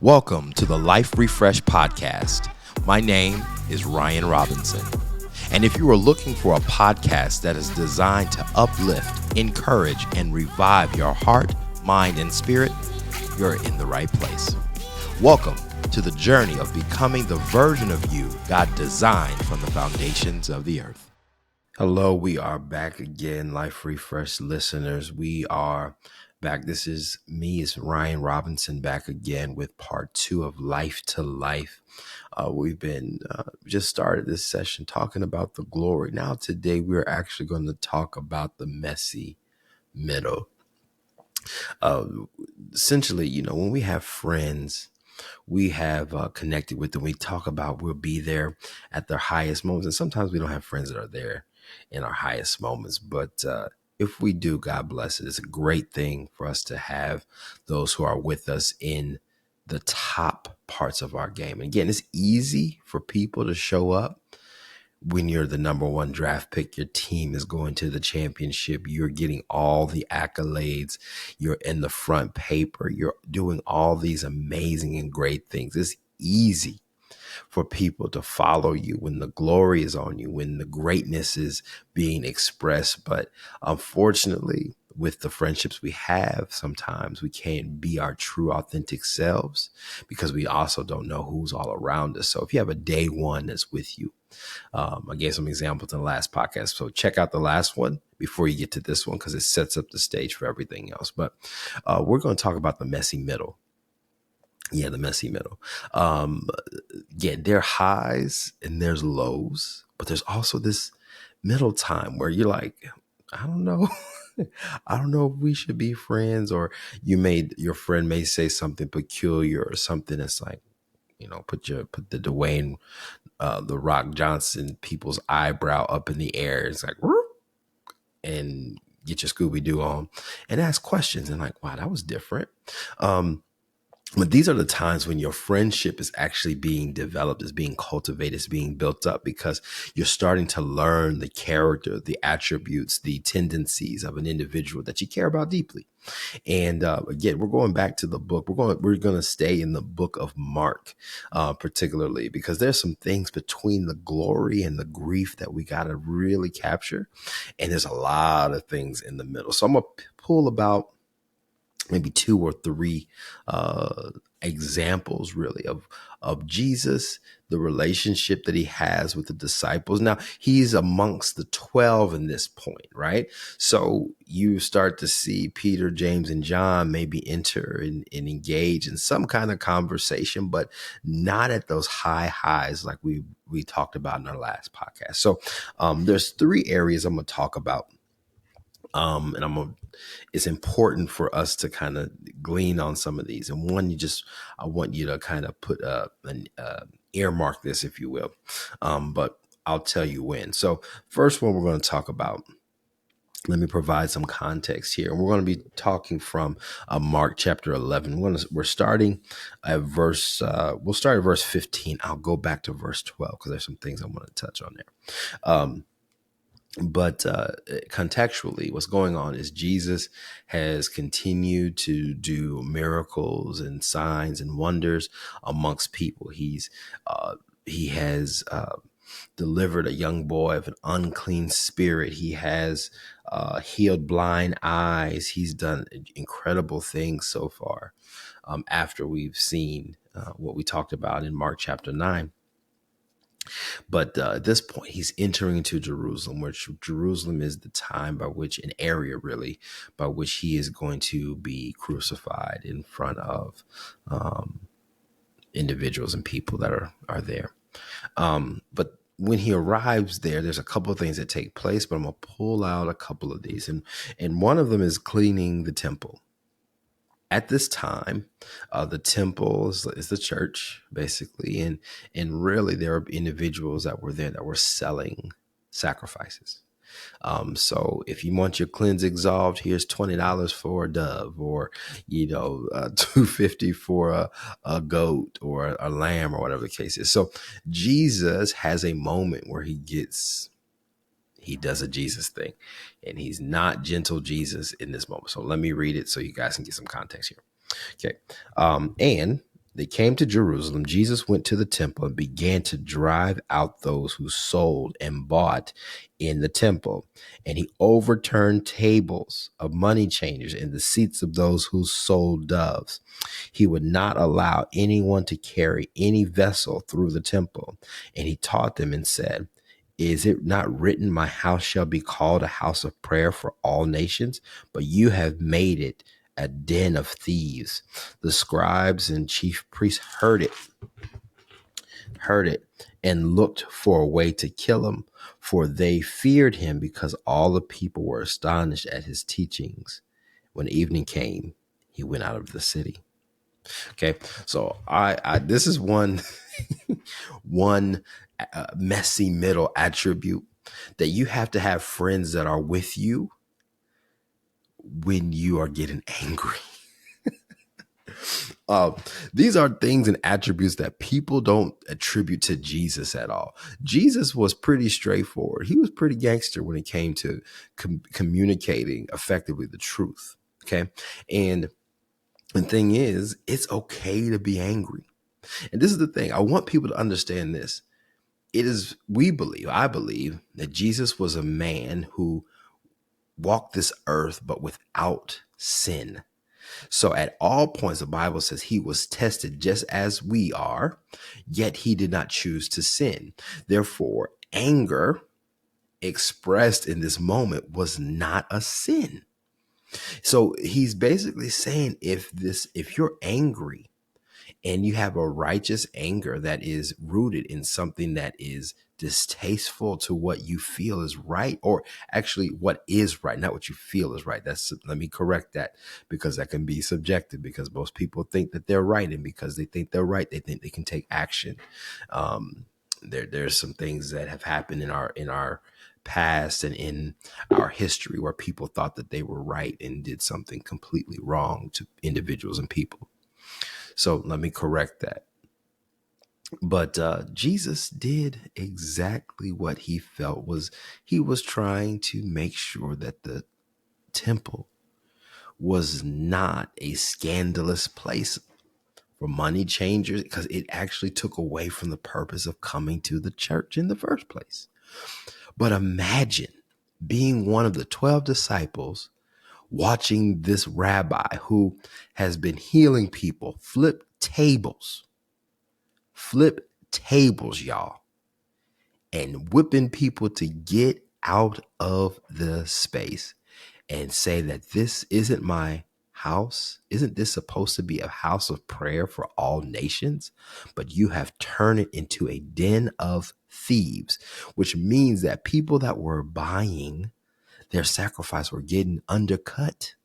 Welcome to the Life Refresh Podcast. My name is Ryan Robinson. And if you are looking for a podcast that is designed to uplift, encourage, and revive your heart, mind, and spirit, you're in the right place. Welcome to the journey of becoming the version of you God designed from the foundations of the earth. Hello, we are back again, Life Refresh listeners. We are back. This is me, it's Ryan Robinson, back again with part 2 of Life to Life. We've been just started this session talking about the glory. Now today we're actually going to talk about the messy middle. Uh, Essentially, when we have friends, we have connected with them. We talk about we'll be there at their highest moments. And sometimes we don't have friends that are there in our highest moments. But if we do, God bless it. It's a great thing for us to have those who are with us in the top parts of our game. And again, it's easy for people to show up when you're the number one draft pick, your team is going to the championship, you're getting all the accolades, you're in the front paper, you're doing all these amazing and great things. It's easy for people to follow you when the glory is on you, when the greatness is being expressed. But unfortunately, with the friendships we have, sometimes we can't be our true, authentic selves because we also don't know who's all around us. So if you have a day one that's with you, I gave some examples in the last podcast. So check out the last one before you get to this one because it sets up the stage for everything else. But we're going to talk about the messy middle. Yeah, the messy middle. There are highs and there's lows, but there's also this middle time where you're like, I don't know. I don't know if we should be friends, or your friend may say something peculiar or something that's like, put the Dwayne, the Rock Johnson people's eyebrow up in the air. It's like, whoop, and get your Scooby Doo on and ask questions and like, wow, that was different. But these are the times when your friendship is actually being developed, is being cultivated, is being built up because you're starting to learn the character, the attributes, the tendencies of an individual that you care about deeply. And again, we're going back to the book. We're going to stay in the book of Mark, particularly because there's some things between the glory and the grief that we got to really capture. And there's a lot of things in the middle. So I'm going to pull about maybe 2 or 3 examples really of Jesus, the relationship that he has with the disciples. Now he's amongst the 12 in this point, right? So you start to see Peter, James, and John maybe enter and engage in some kind of conversation, but not at those highs like we talked about in our last podcast. So there's 3 areas I'm going to talk about. And it's important for us to kind of glean on some of these. And one, I want you to kind of put an earmark this, if you will. But I'll tell you when. So first one we're going to talk about, let me provide some context here. And we're going to be talking from Mark chapter 11. We're starting at we'll start at verse 15. I'll go back to verse 12 because there's some things I want to touch on there. But contextually, what's going on is Jesus has continued to do miracles and signs and wonders amongst people. He has delivered a young boy of an unclean spirit. He has healed blind eyes. He's done incredible things so far after we've seen what we talked about in Mark chapter 9. But at this point, he's entering into Jerusalem, which Jerusalem is the time by which, an area really, by which he is going to be crucified in front of individuals and people that are there. But when he arrives there, there's a couple of things that take place, but I'm going to pull out a couple of these. And one of them is cleaning the temple. At this time, the temple is the church, basically. And really, there are individuals that were there that were selling sacrifices. So if you want your cleanse absolved, here's $20 for a dove, or, $2.50 for a goat or a lamb, or whatever the case is. So Jesus has a moment where he does a Jesus thing, and he's not gentle Jesus in this moment. So let me read it so you guys can get some context here. Okay. And they came to Jerusalem. Jesus went to the temple and began to drive out those who sold and bought in the temple. And he overturned tables of money changers and the seats of those who sold doves. He would not allow anyone to carry any vessel through the temple. And he taught them and said, is it not written, my house shall be called a house of prayer for all nations? But you have made it a den of thieves. The scribes and chief priests heard it, and looked for a way to kill him, for they feared him, because all the people were astonished at his teachings. When evening came, he went out of the city. Okay, so I this is one one messy middle attribute, that you have to have friends that are with you when you are getting angry. These are things and attributes that people don't attribute to Jesus at all. Jesus was pretty straightforward. He was pretty gangster when it came to communicating effectively the truth. Okay. And the thing is, it's okay to be angry. And this is the thing. I want people to understand this. I believe that Jesus was a man who walked this earth, but without sin. So at all points, the Bible says he was tested just as we are, yet he did not choose to sin. Therefore, anger expressed in this moment was not a sin. So he's basically saying, if you're angry and you have a righteous anger that is rooted in something that is distasteful to what you feel is right, or actually what is right, not what you feel is right. Let me correct that, because that can be subjective, because most people think that they're right. And because they think they're right, they think they can take action. There's some things that have happened in our past and in our history where people thought that they were right and did something completely wrong to individuals and people. So let me correct that. But Jesus did exactly what he felt was he was trying to make sure that the temple was not a scandalous place for money changers, because it actually took away from the purpose of coming to the church in the first place. But imagine being one of the 12 disciples, watching this rabbi who has been healing people flip tables, y'all, and whipping people to get out of the space, and say that this isn't my house. Isn't this supposed to be a house of prayer for all nations? But you have turned it into a den of thieves, which means that people that were buying their sacrifice were getting undercut.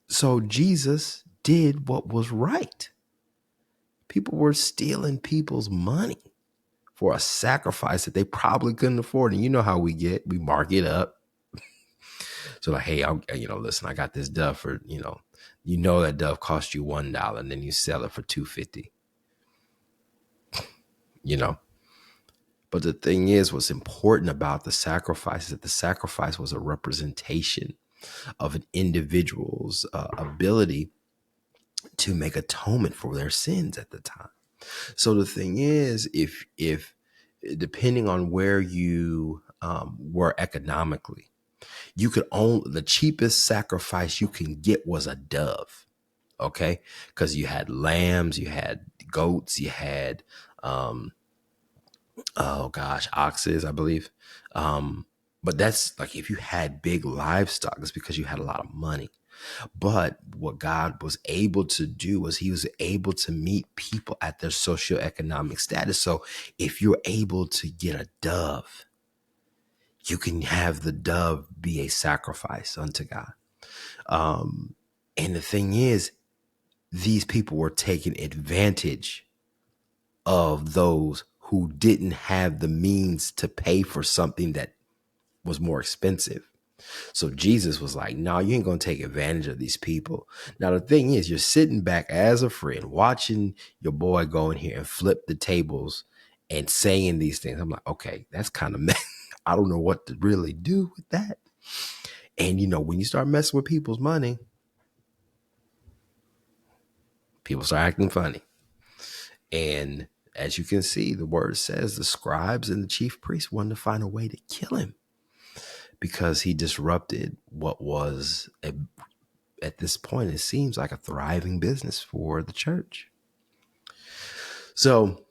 So Jesus did what was right. People were stealing people's money for a sacrifice that they probably couldn't afford. And you know how we mark it up. So like, hey, listen, I got this dove for, that dove cost you $1, and then you sell it for $2.50, But the thing is, what's important about the sacrifice is that the sacrifice was a representation of an individual's ability to make atonement for their sins at the time. So the thing is, if depending on where you were economically, you could own the cheapest sacrifice you can get was a dove. Okay. Because you had lambs, you had goats, you had, oxes, I believe. But that's like, if you had big livestock, it's because you had a lot of money. But what God was able to do was he was able to meet people at their socioeconomic status. So if you're able to get a dove, you can have the dove be a sacrifice unto God. And the thing is, these people were taking advantage of those who didn't have the means to pay for something that was more expensive. So Jesus was like, no, you ain't going to take advantage of these people. Now, the thing is, you're sitting back as a friend watching your boy go in here and flip the tables and saying these things. I'm like, okay, that's kind of I don't know what to really do with that. And, when you start messing with people's money, People start acting funny. And as you can see, the word says the scribes and the chief priests wanted to find a way to kill him because he disrupted what was, at this point, it seems like a thriving business for the church. So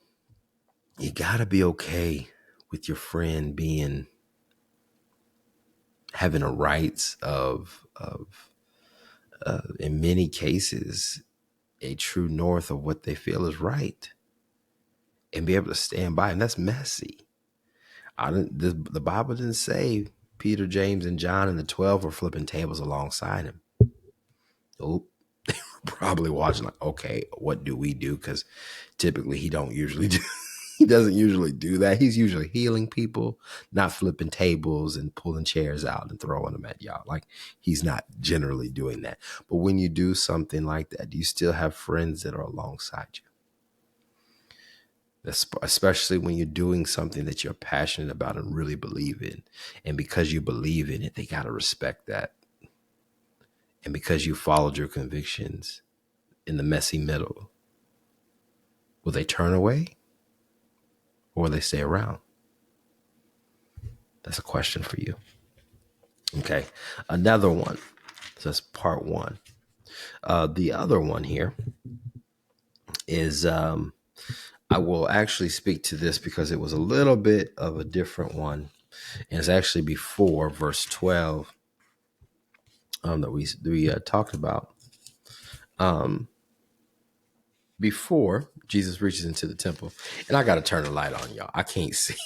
you got to be okay with your friend having a rights of in many cases, a true north of what they feel is right, and be able to stand by. And that's messy. The Bible didn't say Peter, James, and John and the 12 were flipping tables alongside him. Nope. They were probably watching like, okay, what do we do? Because typically he doesn't usually do that. He's usually healing people, not flipping tables and pulling chairs out and throwing them at y'all. Like, he's not generally doing that. But when you do something like that, do you still have friends that are alongside you? Especially when you're doing something that you're passionate about and really believe in. And because you believe in it, they got to respect that. And because you followed your convictions in the messy middle, will they turn away or will they stay around? That's a question for you. Okay. Another one. So that's part one. The other one here is I will actually speak to this because it was a little bit of a different one. And it's actually before verse 12 that we talked about. Before Jesus reaches into the temple. And I got to turn the light on, y'all. I can't see.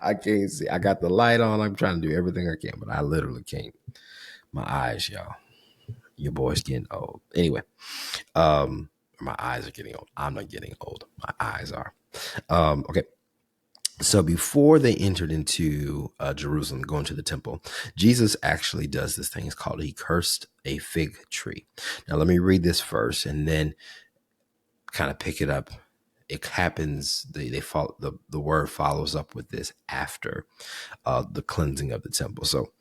I can't see. I got the light on. I'm trying to do everything I can, but I literally can't. My eyes, y'all. Your boy's getting old. Anyway, my eyes are getting old. I'm not getting old. My eyes are. Okay. So before they entered into Jerusalem, going to the temple, Jesus actually does this thing. It's called he cursed a fig tree. Now, let me read this first and then kind of pick it up. It happens. They follow the word follows up with this after the cleansing of the temple. So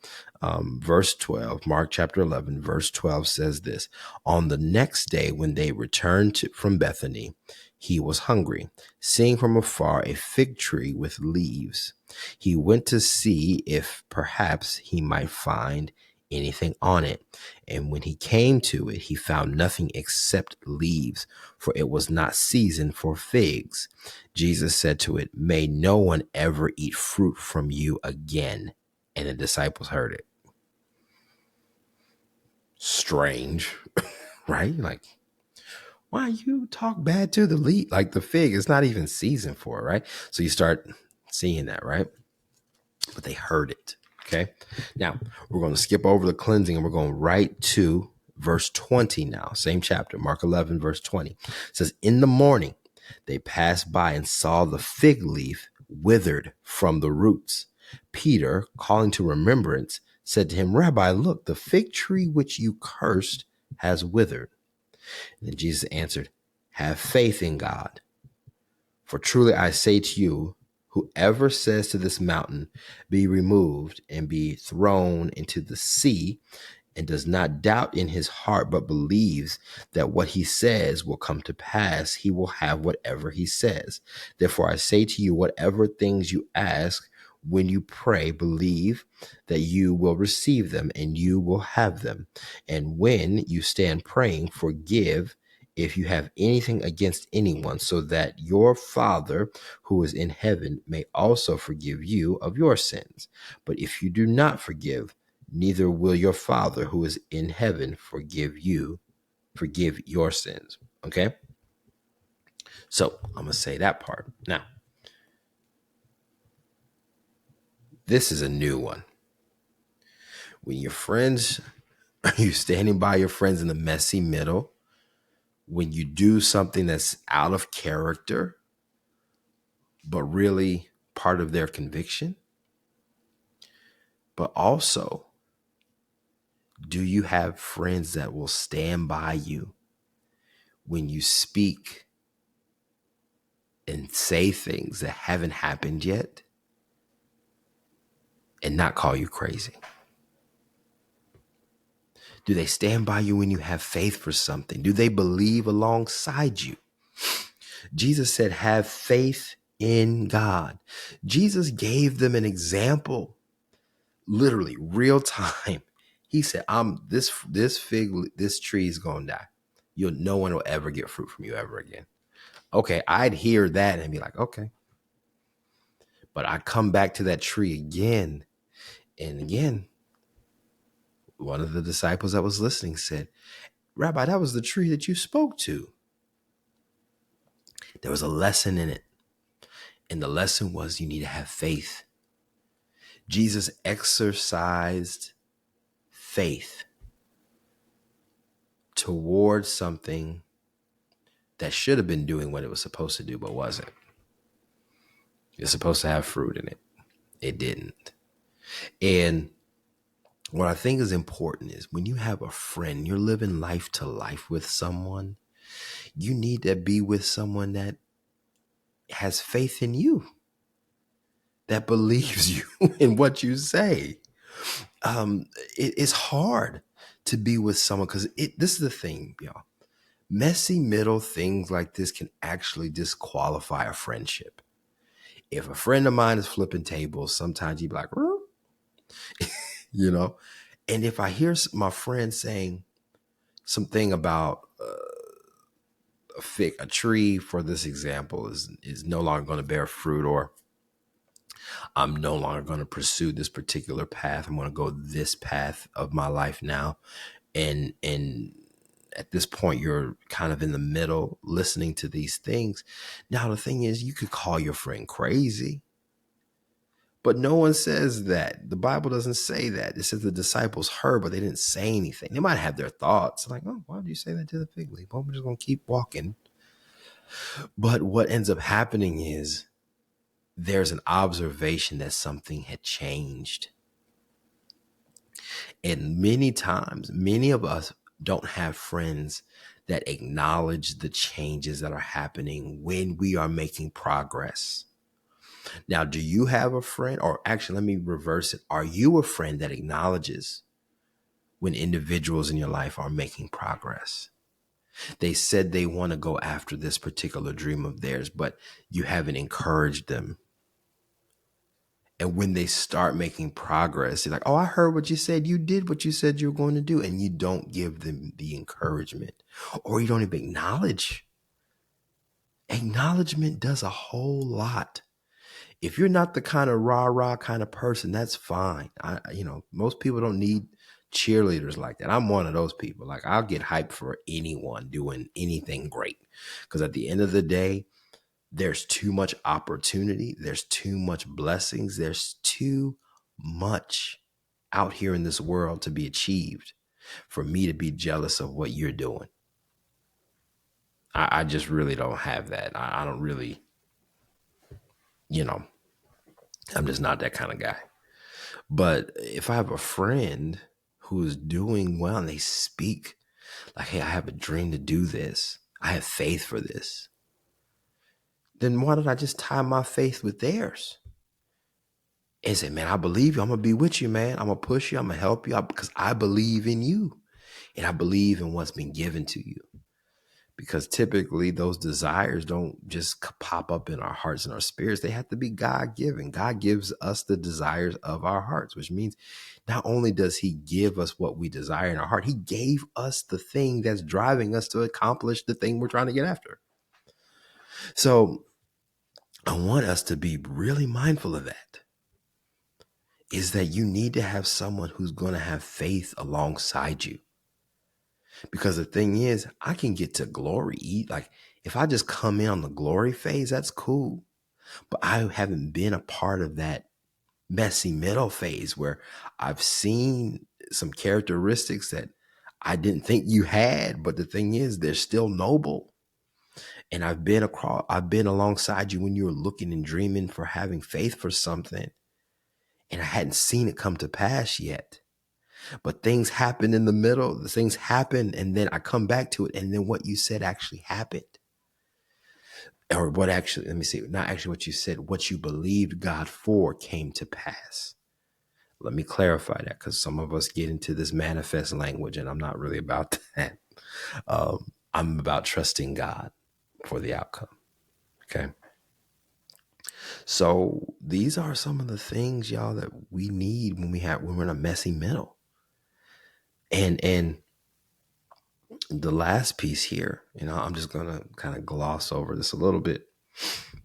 verse 12, Mark chapter 11, verse 12 says this: on the next day when they returned from Bethany, he was hungry. Seeing from afar a fig tree with leaves, he went to see if perhaps he might find anything on it. And when he came to it, he found nothing except leaves, for it was not season for figs. Jesus said to it, may no one ever eat fruit from you again. And the disciples heard it. Strange, right? Like, why you talk bad to the leaf? Like the fig is not even season for it, right? So you start seeing that, right? But they heard it. Okay. Now we're going to skip over the cleansing and we're going right to verse 20 now. Same chapter, Mark 11, verse 20. It says, in the morning, they passed by and saw the fig leaf withered from the roots. Peter, calling to remembrance, said to him, Rabbi, look, the fig tree which you cursed has withered. And then Jesus answered, have faith in God. For truly I say to you, whoever says to this mountain, be removed and be thrown into the sea, and does not doubt in his heart, but believes that what he says will come to pass, he will have whatever he says. Therefore, I say to you, whatever things you ask when you pray, believe that you will receive them and you will have them. And when you stand praying, forgive if you have anything against anyone, so that your Father who is in heaven may also forgive you of your sins. But if you do not forgive, neither will your Father who is in heaven forgive your sins. Okay? So I'm going to say that part. Now, this is a new one. When your friends, you're standing by your friends in the messy middle, when you do something that's out of character, but really part of their conviction, but also, do you have friends that will stand by you when you speak and say things that haven't happened yet and not call you crazy? Do they stand by you when you have faith for something? Do they believe alongside you? Jesus said, have faith in God. Jesus gave them an example, literally real time. He said, this tree is gonna die. No one will ever get fruit from you ever again. Okay, I'd hear that and be like, okay. But I come back to that tree again and again. One of the disciples that was listening said, Rabbi, that was the tree that you spoke to. There was a lesson in it. And the lesson was you need to have faith. Jesus exercised faith towards something that should have been doing what it was supposed to do, but wasn't. It's supposed to have fruit in it. It didn't. And what I think is important is when you have a friend, you're living life to life with someone, you need to be with someone that has faith in you, that believes you in what you say. It's hard to be with someone because this is the thing, y'all. Messy middle things like this can actually disqualify a friendship. If a friend of mine is flipping tables, sometimes you'd be like, you know. And if I hear my friend saying something about a tree, for this example, is no longer going to bear fruit, or I'm no longer going to pursue this particular path. I'm going to go this path of my life now. And at this point, you're kind of in the middle listening to these things. Now, the thing is, you could call your friend crazy, but no one says that. The Bible doesn't say that. It says the disciples heard, but they didn't say anything. They might have their thoughts like, oh, why did you say that to the fig leaf? Well, we're just going to keep walking. But what ends up happening is there's an observation that something had changed. And many times, many of us don't have friends that acknowledge the changes that are happening when we are making progress. Now, do you have a friend, or actually, let me reverse it. Are you a friend that acknowledges when individuals in your life are making progress? They said they want to go after this particular dream of theirs, but you haven't encouraged them. And when they start making progress, you're like, oh, I heard what you said. You did what you said you were going to do. And you don't give them the encouragement, or you don't even acknowledge. Acknowledgement does a whole lot. If you're not the kind of rah-rah kind of person, that's fine. Most people don't need cheerleaders like that. I'm one of those people. Like, I'll get hyped for anyone doing anything great. Because at the end of the day, there's too much opportunity. There's too much blessings. There's too much out here in this world to be achieved for me to be jealous of what you're doing. I just really don't have that. I don't really, I'm just not that kind of guy. But if I have a friend who is doing well and they speak like, hey, I have a dream to do this, I have faith for this, then why don't I just tie my faith with theirs and say, man, I believe you. I'm going to be with you, man. I'm going to push you. I'm going to help you out because I believe in you and I believe in what's been given to you. Because typically those desires don't just pop up in our hearts and our spirits. They have to be God-given. God gives us the desires of our hearts, which means not only does he give us what we desire in our heart, he gave us the thing that's driving us to accomplish the thing we're trying to get after. So I want us to be really mindful of that, is that you need to have someone who's going to have faith alongside you. Because the thing is, I can get to glory. Like, if I just come in on the glory phase, that's cool. But I haven't been a part of that messy middle phase where I've seen some characteristics that I didn't think you had. But the thing is, they're still noble. And I've been alongside you when you were looking and dreaming for having faith for something. And I hadn't seen it come to pass yet. But things happen in the middle. The things happen, and then I come back to it, and then what you said actually happened. Or what actually, let me see, not actually what you said, what you believed God for came to pass. Let me clarify that, because some of us get into this manifest language, and I'm not really about that. I'm about trusting God for the outcome. Okay. So these are some of the things, y'all, that we need when we're in a messy middle. And the last piece here, I'm just gonna kind of gloss over this a little bit,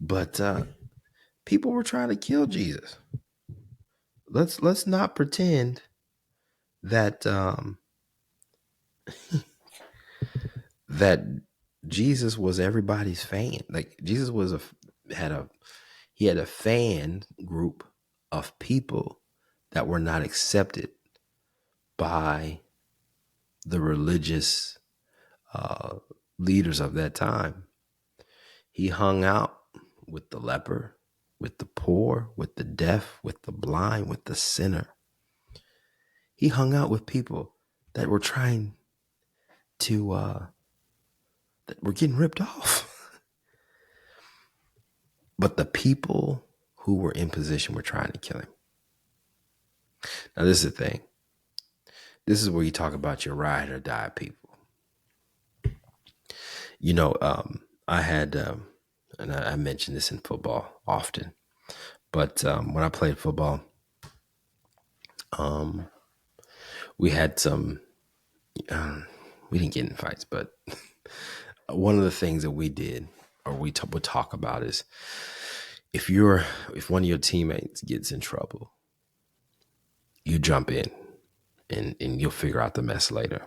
but people were trying to kill Jesus. Let's not pretend that that Jesus was everybody's fan. Like Jesus was he had a fan group of people that were not accepted by the religious leaders of that time. He hung out with the leper, with the poor, with the deaf, with the blind, with the sinner. He hung out with people that were trying to that were getting ripped off. But the people who were in position were trying to kill him. Now, this is the thing. This is where you talk about your ride or die people. I had, and I mention this in football often, but when I played football, we had some, we didn't get in fights, but one of the things that we did, or we would talk about, is if one of your teammates gets in trouble, you jump in and you'll figure out the mess later.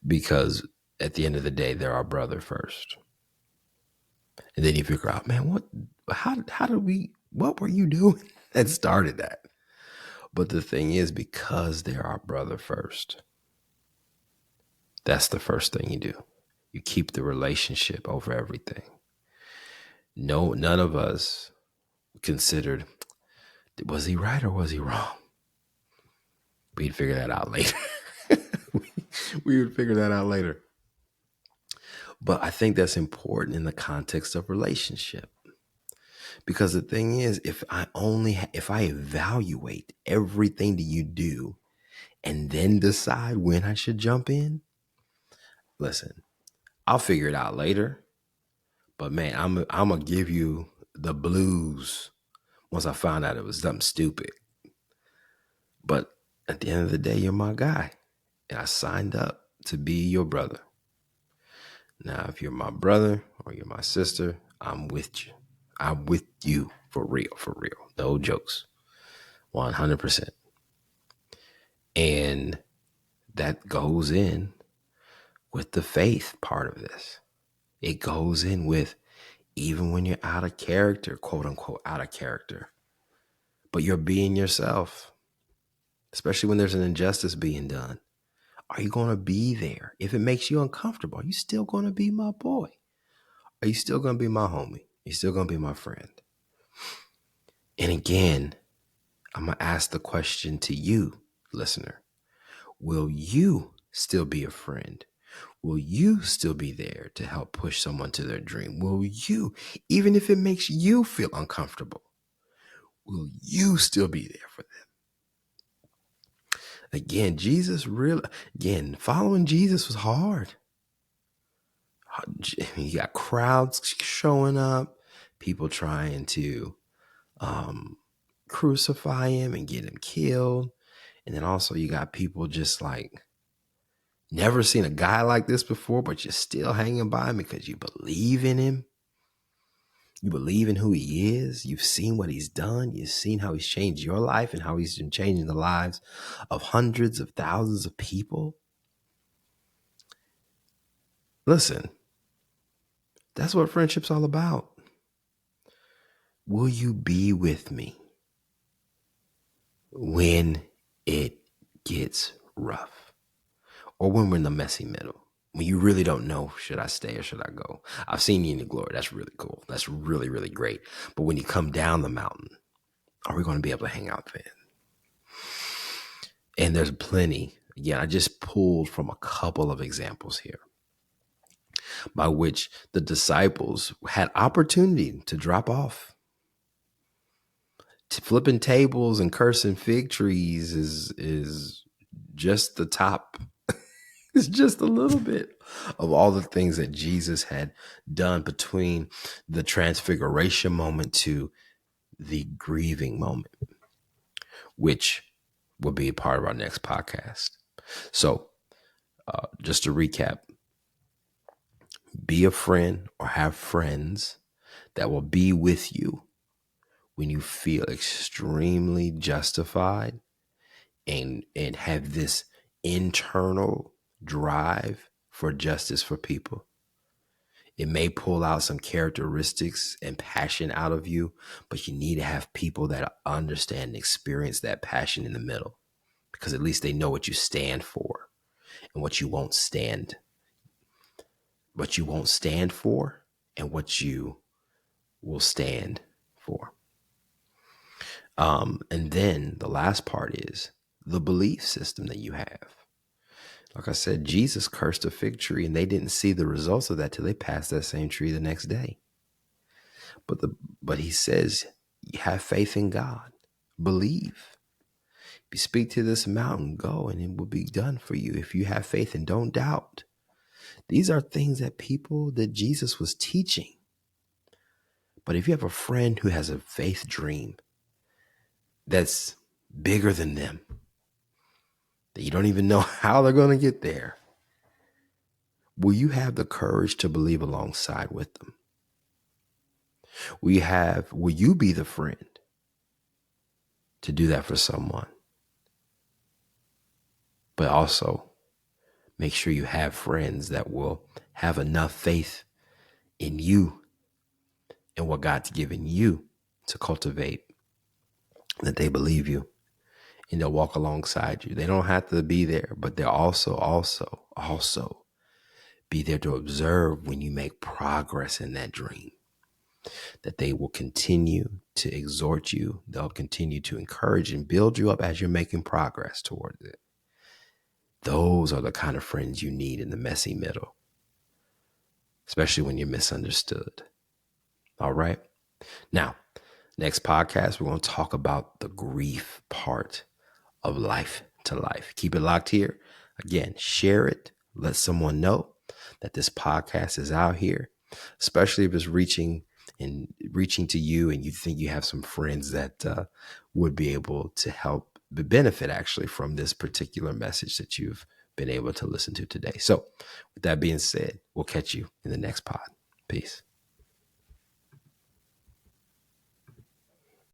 Because at the end of the day, they're our brother first. And then you figure out, man, what were you doing that started that? But the thing is, because they're our brother first, that's the first thing you do. You keep the relationship over everything. No, none of us considered, was he right or was he wrong? We'd figure that out later. we would figure that out later. But I think that's important in the context of relationship. Because the thing is, if I evaluate everything that you do and then decide when I should jump in, listen, I'll figure it out later. But man, I'm gonna give you the blues once I found out it was something stupid. But at the end of the day, you're my guy, and I signed up to be your brother. Now, if you're my brother or you're my sister, I'm with you. I'm with you for real. No jokes. 100%. And that goes in with the faith part of this. It goes in with, even when you're out of character, quote unquote, out of character, but you're being yourself, especially when there's an injustice being done. Are you going to be there? If it makes you uncomfortable, are you still going to be my boy? Are you still going to be my homie? You're still going to be my friend? And again, I'm going to ask the question to you, listener. Will you still be a friend? Will you still be there to help push someone to their dream? Will you, even if it makes you feel uncomfortable, will you still be there for them? Again, following Jesus was hard. You got crowds showing up, people trying to crucify him and get him killed. And then also you got people just like, never seen a guy like this before, but you're still hanging by him because you believe in him. You believe in who he is. You've seen what he's done. You've seen how he's changed your life and how he's been changing the lives of hundreds of thousands of people. Listen, that's what friendship's all about. Will you be with me when it gets rough, or when we're in the messy middle, when you really don't know, should I stay or should I go? I've seen you in the glory. That's really cool. That's really, really great. But when you come down the mountain, are we going to be able to hang out then? And there's plenty. Again, I just pulled from a couple of examples here by which the disciples had opportunity to drop off, Flipping tables and cursing fig trees is just the top. It's just a little bit of all the things that Jesus had done between the transfiguration moment to the grieving moment, which will be a part of our next podcast. So, just to recap, be a friend or have friends that will be with you when you feel extremely justified and have this internal drive for justice for people. It may pull out some characteristics and passion out of you, but you need to have people that understand and experience that passion in the middle, because at least they know what you stand for and what you won't stand for and what you will stand for. And then the last part is the belief system that you have. Like I said, Jesus cursed a fig tree and they didn't see the results of that till they passed that same tree the next day. But he says, you have faith in God. Believe. If you speak to this mountain, go and it will be done for you. If you have faith and don't doubt. These are things that Jesus was teaching. But if you have a friend who has a faith dream that's bigger than them, that you don't even know how they're going to get there, will you have the courage to believe alongside with them? Will you be the friend to do that for someone? But also make sure you have friends that will have enough faith in you and what God's given you to cultivate, that they believe you and they'll walk alongside you. They don't have to be there, but they'll also be there to observe when you make progress in that dream. That they will continue to exhort you. They'll continue to encourage and build you up as you're making progress towards it. Those are the kind of friends you need in the messy middle, especially when you're misunderstood. All right. Now, next podcast, we're going to talk about the grief part of life to life. Keep it locked here. Again, share it. Let someone know that this podcast is out here, especially if it's reaching to you and you think you have some friends that would be able to help benefit actually from this particular message that you've been able to listen to today. So with that being said, we'll catch you in the next pod. Peace.